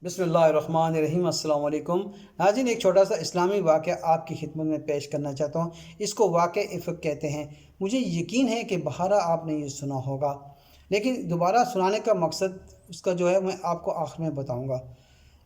بسم اللہ الرحمن الرحیم۔ السلام علیکم ناظرین، ایک چھوٹا سا اسلامی واقعہ آپ کی خدمت میں پیش کرنا چاہتا ہوں۔ اس کو واقعہ افق کہتے ہیں۔ مجھے یقین ہے کہ بہرحال آپ نے یہ سنا ہوگا، لیکن دوبارہ سنانے کا مقصد اس کا جو ہے میں آپ کو آخر میں بتاؤں گا۔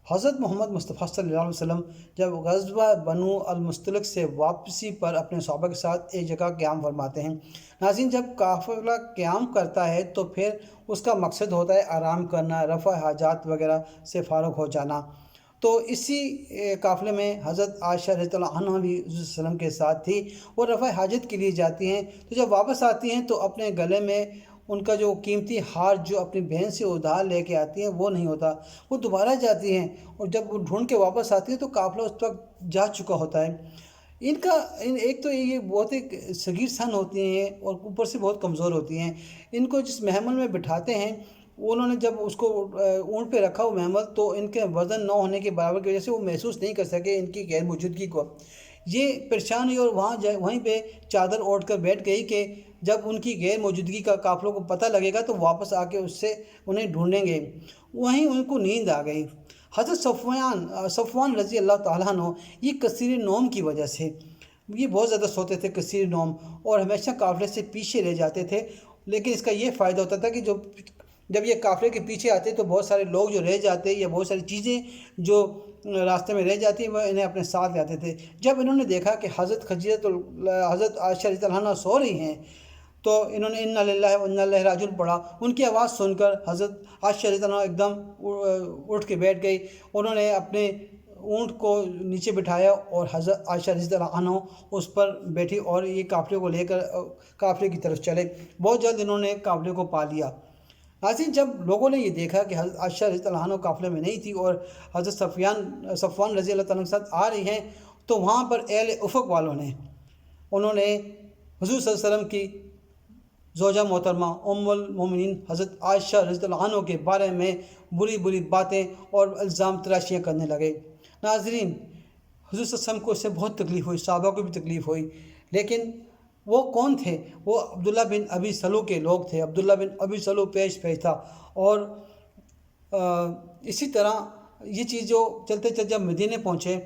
حضرت محمد مصطفیٰ صلی اللہ علیہ وسلم جب غزوہ بنو المستلق سے واپسی پر اپنے صحابہ کے ساتھ ایک جگہ قیام فرماتے ہیں۔ ناظرین، جب قافلہ قیام کرتا ہے تو پھر اس کا مقصد ہوتا ہے آرام کرنا، رفع حاجات وغیرہ سے فارغ ہو جانا۔ تو اسی قافلے میں حضرت عائشہ رضی اللہ عنہ بھی حضور صلی اللہ علیہ وسلم کے ساتھ تھی۔ وہ رفع حاجت کے لیے جاتی ہیں، تو جب واپس آتی ہیں تو اپنے گلے میں ان کا جو قیمتی ہار جو اپنی بہن سے ادھار لے کے آتی ہیں وہ نہیں ہوتا۔ وہ دوبارہ جاتی ہیں اور جب وہ ڈھونڈ کے واپس آتی ہیں تو قافلہ اس وقت جا چکا ہوتا ہے۔ ایک تو یہ بہت ایک صغیر سن ہوتی ہیں اور اوپر سے بہت کمزور ہوتی ہیں۔ ان کو جس محمل میں بٹھاتے ہیں، انہوں نے جب اس کو اونٹ پہ رکھا وہ محمل، تو ان کے وزن نہ ہونے کے برابر کی وجہ سے وہ محسوس نہیں کر سکے ان کی غیر موجودگی کو۔ یہ پریشان ہوئی اور وہیں پہ چادر اوڑھ کر بیٹھ گئی کہ جب ان کی غیر موجودگی کا قافلوں کو پتہ لگے گا تو واپس آ کے اس سے انہیں ڈھونڈیں گے۔ وہیں ان کو نیند آ گئی۔ حضرت صفوان رضی اللہ تعالیٰ عنہ یہ کثیر نوم کی وجہ سے، یہ بہت زیادہ سوتے تھے کثیر نوم، اور ہمیشہ قافلے سے پیچھے رہ جاتے تھے۔ لیکن اس کا یہ فائدہ ہوتا تھا کہ جب یہ قافلے کے پیچھے آتے تو بہت سارے لوگ جو رہ جاتے یا بہت ساری چیزیں جو راستے میں رہ جاتی وہ انہیں اپنے ساتھ لے آتے تھے۔ جب انہوں نے دیکھا کہ حضرت عائشہ رضی اللہ عنہ سو رہی ہیں تو انہوں نے انا للہ و انا الیہ راجعون پڑھا۔ ان کی آواز سن کر حضرت عائشہ رضی اللہ عنہ ایک دم اٹھ کے بیٹھ گئی۔ انہوں نے اپنے اونٹ کو نیچے بٹھایا اور حضرت عائشہ رضی اللہ عنہ اس پر بیٹھی اور یہ قافلے کو لے کر قافلے کی طرف چلے۔ بہت جلد انہوں نے قافلے کو پا لیا۔ ناظرین، جب لوگوں نے یہ دیکھا کہ حضرت عائشہ رضی اللہ عنہ قافلے میں نہیں تھی اور حضرت صفوان رضی اللہ تعالیٰ کے ساتھ آ رہی ہیں، تو وہاں پر اہل افق والوں نے انہوں نے حضور صلی اللہ علیہ وسلم کی زوجہ محترمہ ام المومنین حضرت عائشہ رضی اللہ عنہ کے بارے میں بری بری باتیں اور الزام تراشیاں کرنے لگے۔ ناظرین، حضور صلی اللہ علیہ وسلم کو اس سے بہت تکلیف ہوئی، صحابہ کو بھی تکلیف ہوئی، لیکن وہ کون تھے؟ وہ عبداللہ بن ابی سلول کے لوگ تھے۔ عبداللہ بن ابی سلول پیش تھا، اور اسی طرح یہ چیز جو چلتے چلتے جب مدینے پہنچے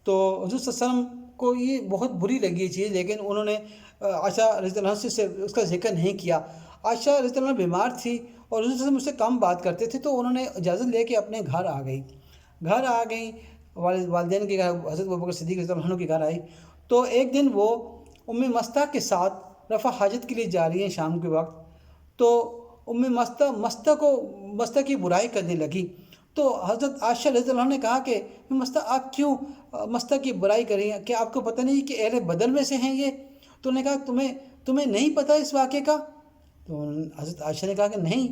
تو حضور صلی اللہ علیہ وسلم کو یہ بہت بری لگی یہ چیز، لیکن انہوں نے عائشہ رضی اللہ عنہ سے اس کا ذکر نہیں کیا۔ عائشہ رضی اللہ عنہ بیمار تھی اور حضور صلی اللہ علیہ وسلم اس سے کم بات کرتے تھے، تو انہوں نے اجازت لے کے اپنے گھر آ گئی، والدین کے گھر، حضرت ابوبکر صدیق رضی اللہ عنہ کے گھر آئی۔ تو ایک دن وہ ام مستہ کے ساتھ رفع حاجت کے لیے جا رہی ہیں شام کے وقت، تو ام مستہ کی برائی کرنے لگی۔ تو حضرت عائشہ رضی اللہ عنہ نے کہا کہ ام مستہ، آپ کیوں مستہ کی برائی کر رہی ہیں؟ کیا آپ کو پتہ نہیں کہ اہل بدر میں سے ہیں یہ؟ تو انہوں نے کہا تمہیں نہیں پتہ اس واقعے کا؟ تو حضرت عائشہ نے کہا کہ نہیں۔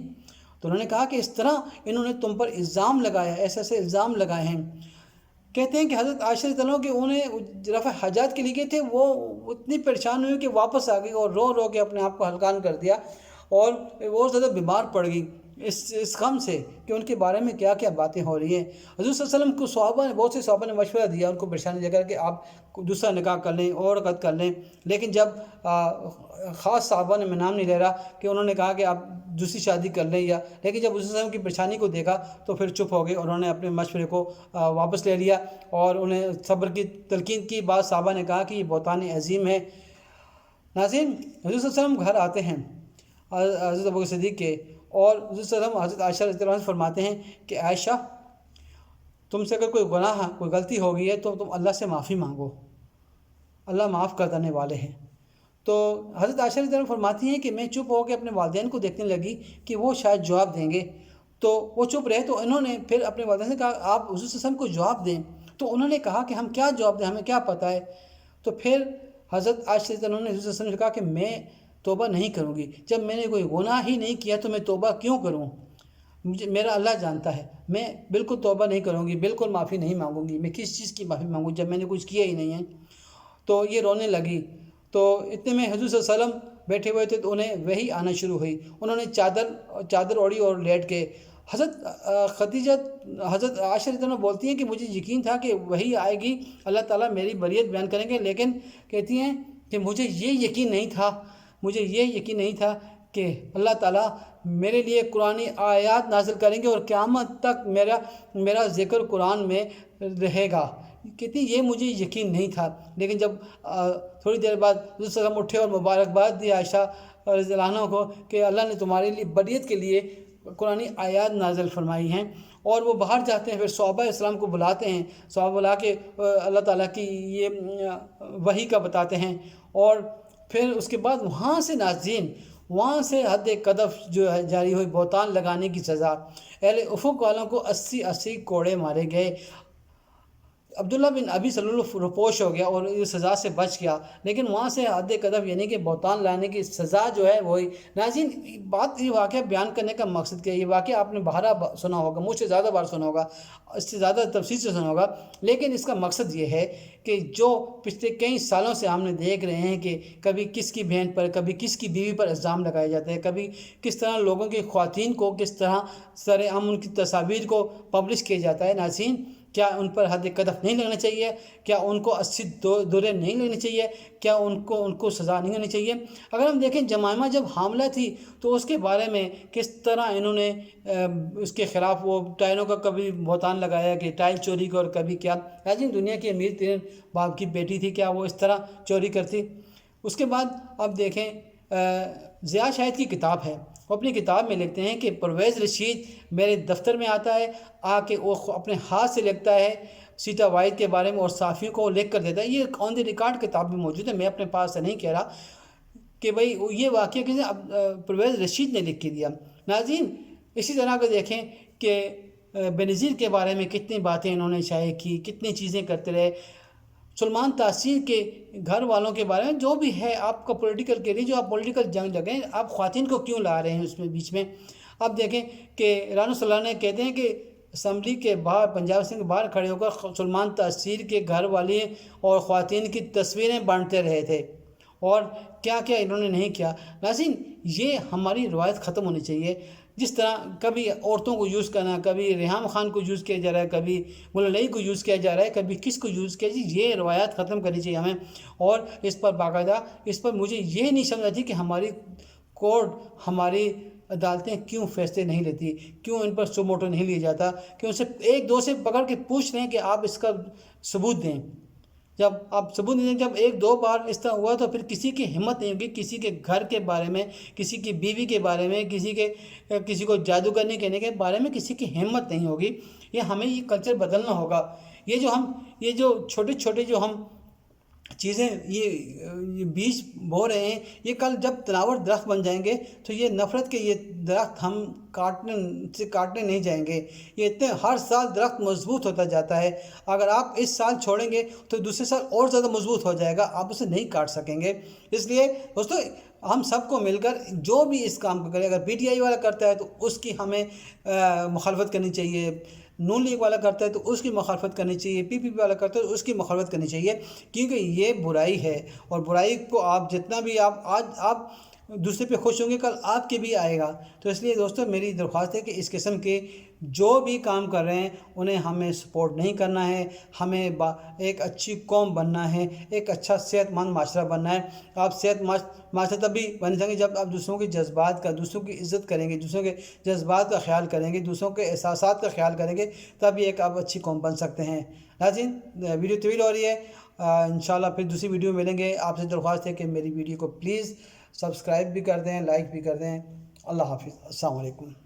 تو انہوں نے کہا کہ اس طرح انہوں نے تم پر الزام لگایا، ایسے ایسے الزام لگائے ہیں۔ کہتے ہیں کہ حضرت عائشہ رضی اللہ عنہ کہ انہیں رفع حاجات کے لیے گئے تھے، وہ اتنی پریشان ہوئی کہ واپس آ گئی اور رو رو کے اپنے آپ کو ہلکان کر دیا، اور وہ زیادہ بیمار پڑ گئی اس غم سے کہ ان کے بارے میں کیا کیا باتیں ہو رہی ہیں۔ حضور صلی اللہ علیہ وسلم کو بہت سے صحابہ نے مشورہ دیا ان کو پریشانی دے کر کہ آپ دوسرا نکاح کر لیں اور عقد کر لیں، لیکن جب خاص صحابہ نے، میں نام نہیں لے رہا، کہ انہوں نے کہا کہ آپ دوسری شادی کر لیں لیکن جب حضور صلی اللہ علیہ وسلم کی پریشانی کو دیکھا تو پھر چپ ہو گئے اور انہوں نے اپنے مشورے کو واپس لے لیا، اور انہیں صبر کی تلقین کی۔ بعض صحابہ نے کہا کہ یہ بہتان عظیم ہے۔ ناظرین، حضور صلی اللہ علیہ وسلم گھر آتے ہیں حضرت ابوبکر صدیق کے، اور حضور صلی اللہ علیہ وسلم حضرت عائشہ رضی اللہ عنہ فرماتے ہیں کہ عائشہ، تم سے اگر کوئی گناہ، کوئی غلطی ہو گئی ہے تو تم اللہ سے معافی مانگو، اللہ معاف کر دینے والے ہیں۔ تو حضرت عائشہ رضی اللہ عنہ فرماتی ہیں کہ میں چپ ہو کے اپنے والدین کو دیکھنے لگی کہ وہ شاید جواب دیں گے، تو وہ چپ رہے۔ تو انہوں نے پھر اپنے والدین سے کہا آپ حضور صلی اللہ علیہ وسلم کو جواب دیں۔ تو انہوں نے کہا کہ ہم کیا جواب دیں، ہمیں کیا پتہ ہے۔ تو پھر حضرت عائشہ رضی اللہ عنہ نے حضور صلی اللہ علیہ وسلم سے کہا کہ میں توبہ نہیں کروں گی، جب میں نے کوئی گناہ ہی نہیں کیا تو میں توبہ کیوں کروں؟ میرا اللہ جانتا ہے، میں بالکل توبہ نہیں کروں گی، بالکل معافی نہیں مانگوں گی۔ میں کس چیز کی معافی مانگوں جب میں نے کچھ کیا ہی نہیں ہے؟ تو یہ رونے لگی۔ تو اتنے میں حضور صلی اللہ علیہ وسلم بیٹھے ہوئے تھے تو انہیں وحی آنا شروع ہوئی۔ انہوں نے چادر اوڑھی اور لیٹ کے حضرت عائشہ رضی اللہ عنہ بولتی ہیں کہ مجھے یقین تھا کہ وحی آئے گی، اللہ تعالیٰ میری بریت بیان کریں گے، لیکن کہتی ہیں کہ مجھے یہ یقین نہیں تھا کہ اللہ تعالیٰ میرے لیے قرآنی آیات نازل کریں گے اور قیامت تک میرا ذکر قرآن میں رہے گا۔ کہتی یہ مجھے یقین نہیں تھا، لیکن جب تھوڑی دیر بعد رسول صلی اللہ علیہ وسلم اٹھے اور مبارکباد دی عائشہ رضی اللہ عنہ کو کہ اللہ نے تمہارے لیے بریت کے لیے قرآنی آیات نازل فرمائی ہیں، اور وہ باہر جاتے ہیں، پھر صحابہ اسلام کو بلاتے ہیں، صحابہ بلا کے اللہ تعالیٰ کی یہ وحی کا بتاتے ہیں، اور پھر اس کے بعد وہاں سے ناظرین وہاں سے حد قذف جو ہے جاری ہوئی، بہتان لگانے کی سزا، اہل افق والوں کو 80 کوڑے مارے گئے۔ عبداللہ بن ابی سلول روپوش ہو گیا اور اس سزا سے بچ گیا، لیکن وہاں سے حد قذف یعنی کہ بہتان لانے کی سزا جو ہے وہی۔ ناظرین یہ واقعہ بیان کرنے کا مقصد کیا ہے؟ یہ واقعہ آپ نے بہرا سنا ہوگا، مجھ سے زیادہ بار سنا ہوگا، اس سے زیادہ تفصیل سے سنا ہوگا، لیکن اس کا مقصد یہ ہے کہ جو پچھلے کئی سالوں سے ہم نے دیکھ رہے ہیں کہ کبھی کس کی بہن پر، کبھی کس کی بیوی پر الزام لگائے جاتے ہیں، کبھی کس طرح لوگوں کی خواتین کو کس طرح سرعام ان کی تصاویر کو پبلش کیا جاتا ہے۔ ناظرین کیا ان پر حد قذف نہیں لگنا چاہیے؟ کیا ان کو 80 دورے نہیں لگنے چاہیے؟ کیا ان کو سزا نہیں ہونی چاہیے؟ اگر ہم دیکھیں جمائمہ جب حاملہ تھی تو اس کے بارے میں کس طرح انہوں نے اس کے خلاف وہ ٹائلوں کا کبھی بہتان لگایا کہ ٹائل چوری کا، اور کبھی کیا۔ لیکن دنیا کی امیر ترین باپ کی بیٹی تھی، کیا وہ اس طرح چوری کرتی؟ اس کے بعد اب دیکھیں ضیاء شاہد کی کتاب ہے، وہ اپنی کتاب میں لکھتے ہیں کہ پرویز رشید میرے دفتر میں آتا ہے، آ کے وہ اپنے ہاتھ سے لکھتا ہے سیتا واحد کے بارے میں اور صحافیوں کو لکھ کر دیتا ہے۔ یہ آن دی ریکارڈ کتاب میں موجود ہے، میں اپنے پاس سے نہیں کہہ رہا کہ بھئی یہ واقعہ کسی پرویز رشید نے لکھ کے دیا۔ ناظرین اسی طرح کو دیکھیں کہ بینظیر کے بارے میں کتنی باتیں انہوں نے شائع کی، کتنی چیزیں کرتے رہے۔ سلمان تاثیر کے گھر والوں کے بارے میں جو بھی ہے آپ کا پولیٹیکل کیریئر، جو آپ پولیٹیکل جنگ لگیں، آپ خواتین کو کیوں لا رہے ہیں اس میں بیچ میں؟ اب دیکھیں کہ رانا صلی اللہ نے کہتے ہیں کہ اسمبلی کے باہر، پنجاب اسمبلی کے باہر کھڑے ہو کر سلمان تاثیر کے گھر والے اور خواتین کی تصویریں بانٹتے رہے تھے، اور کیا کیا انہوں نے نہیں کیا۔ ناظرین یہ ہماری روایت ختم ہونی چاہیے۔ جس طرح کبھی عورتوں کو یوز کرنا، کبھی ریحام خان کو یوز کیا جا رہا ہے، کبھی مولا علی کو یوز کیا جا رہا ہے، کبھی کس کو یوز کیا جائے، یہ روایات ختم کرنی چاہیے ہمیں۔ اور اس پر باقاعدہ اس پر مجھے یہ نہیں سمجھ آتی کہ ہماری کورٹ، ہماری عدالتیں کیوں فیصلے نہیں لیتی، کیوں ان پر سو موٹو نہیں لیا جاتا، کہ ان سے ایک دو سے پکڑ کے پوچھ رہے ہیں کہ آپ اس کا ثبوت دیں۔ جب آپ ثبوت نہیں دیں، جب ایک دو بار اس طرح ہوا تو پھر کسی کی ہمت نہیں ہوگی کسی کے گھر کے بارے میں، کسی کی بیوی کے بارے میں، کسی کو جادوگرنی کہنے کے بارے میں کسی کی ہمت نہیں ہوگی۔ یہ ہمیں یہ کلچر بدلنا ہوگا۔ یہ جو چھوٹے چھوٹے جو ہم چیزیں یہ بیج بو رہے ہیں، یہ کل جب تناور درخت بن جائیں گے تو یہ نفرت کے یہ درخت ہم کاٹنے نہیں جائیں گے۔ یہ اتنے ہر سال درخت مضبوط ہوتا جاتا ہے، اگر آپ اس سال چھوڑیں گے تو دوسرے سال اور زیادہ مضبوط ہو جائے گا، آپ اسے نہیں کاٹ سکیں گے۔ اس لیے دوستو ہم سب کو مل کر جو بھی اس کام کو کرے، اگر پی ٹی آئی والا کرتا ہے تو اس کی ہمیں مخالفت کرنی چاہیے، نون لیگ والا کرتا ہے تو اس کی مخالفت کرنی چاہیے، پی پی پی والا کرتا ہے تو اس کی مخالفت کرنی چاہیے، کیونکہ یہ برائی ہے، اور برائی کو آپ جتنا بھی آج آپ دوسرے پہ خوش ہوں گے، کل آپ کے بھی آئے گا۔ تو اس لیے دوستو میری درخواست ہے کہ اس قسم کے جو بھی کام کر رہے ہیں انہیں ہمیں سپورٹ نہیں کرنا ہے، ہمیں ایک اچھی قوم بننا ہے، ایک اچھا صحت مند معاشرہ بننا ہے۔ آپ صحت معاشرہ تبھی بن سکیں گے جب آپ دوسروں کے جذبات کا، دوسروں کی عزت کریں گے، دوسروں کے جذبات کا خیال کریں گے، دوسروں کے احساسات کا خیال کریں گے، تب ایک آپ اچھی قوم بن سکتے ہیں۔ ناظرین ویڈیو طویل ہو رہی ہے، انشاءاللہ پھر دوسری ویڈیو ملیں گے۔ آپ سے درخواست ہے کہ میری ویڈیو کو پلیز سبسکرائب بھی کر دیں، لائک بھی کر دیں۔ اللہ حافظ، السلام علیکم۔